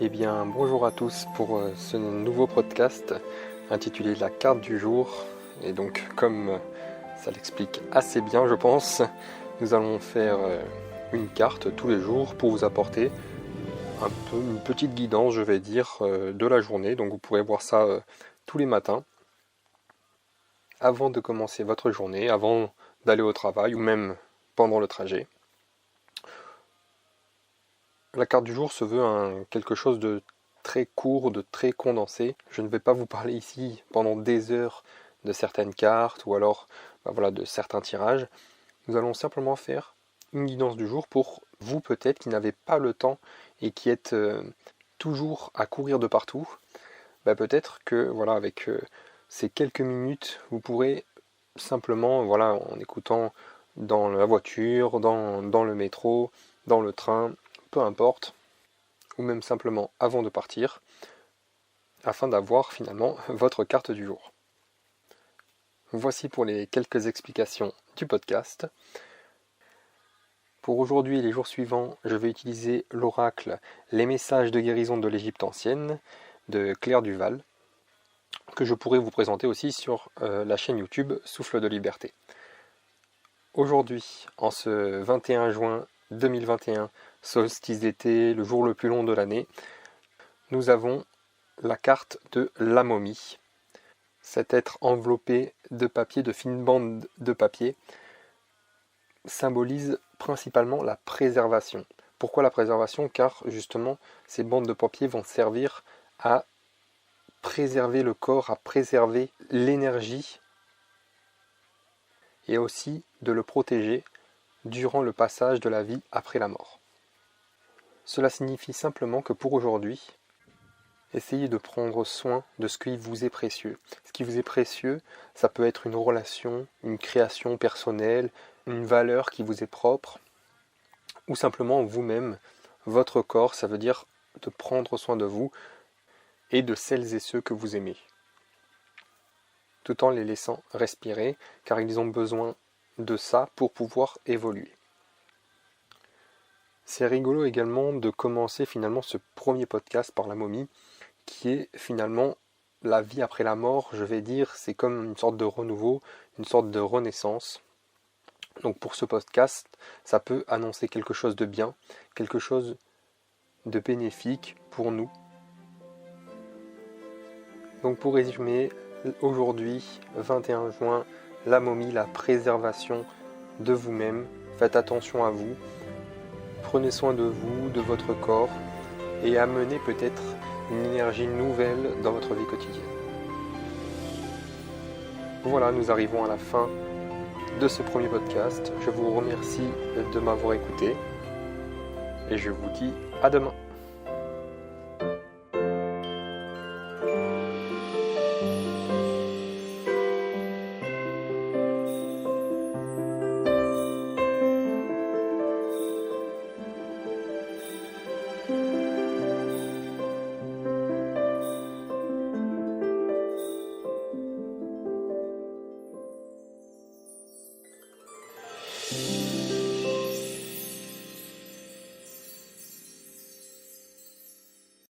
Eh bien, bonjour à tous pour ce nouveau podcast intitulé La carte du jour. Et donc, comme ça l'explique assez bien, je pense, nous allons faire une carte tous les jours pour vous apporter une petite guidance, je vais dire, de la journée. Donc, vous pourrez voir ça tous les matins avant de commencer votre journée, avant d'aller au travail ou même pendant le trajet. La carte du jour se veut quelque chose de très court, de très condensé. Je ne vais pas vous parler ici pendant des heures de certaines cartes ou alors de certains tirages. Nous allons simplement faire une guidance du jour pour vous peut-être qui n'avez pas le temps et qui êtes toujours à courir de partout. Peut-être que avec ces quelques minutes, vous pourrez simplement, en écoutant dans la voiture, dans le métro, dans le train, peu importe, ou même simplement avant de partir, afin d'avoir finalement votre carte du jour. Voici pour les quelques explications du podcast. Pour aujourd'hui et les jours suivants, je vais utiliser l'oracle Les messages de guérison de l'Égypte ancienne de Claire Duval, que je pourrai vous présenter aussi sur la chaîne YouTube Souffle de Liberté. Aujourd'hui, en ce 21 juin 2021, solstice d'été, le jour le plus long de l'année, nous avons la carte de la momie. Cet être enveloppé de papier, de fines bandes de papier, symbolise principalement la préservation. Pourquoi la préservation ? Car justement, ces bandes de papier vont servir à préserver le corps, à préserver l'énergie et aussi de le protéger durant le passage de la vie après la mort. Cela signifie simplement que pour aujourd'hui, essayez de prendre soin de ce qui vous est précieux. Ce qui vous est précieux, ça peut être une relation, une création personnelle, une valeur qui vous est propre, ou simplement vous-même, votre corps, ça veut dire de prendre soin de vous et de celles et ceux que vous aimez, tout en les laissant respirer, car ils ont besoin de ça pour pouvoir évoluer. C'est rigolo également de commencer finalement ce premier podcast par la momie, qui est finalement la vie après la mort, je vais dire, c'est comme une sorte de renouveau, une sorte de renaissance. Donc pour ce podcast, ça peut annoncer quelque chose de bien, quelque chose de bénéfique pour nous. Donc pour résumer, aujourd'hui, 21 juin, la momie, la préservation de vous-même. Faites attention à vous, prenez soin de vous, de votre corps, et amenez peut-être une énergie nouvelle dans votre vie quotidienne. Voilà, nous arrivons à la fin de ce premier podcast. Je vous remercie de m'avoir écouté et je vous dis à demain.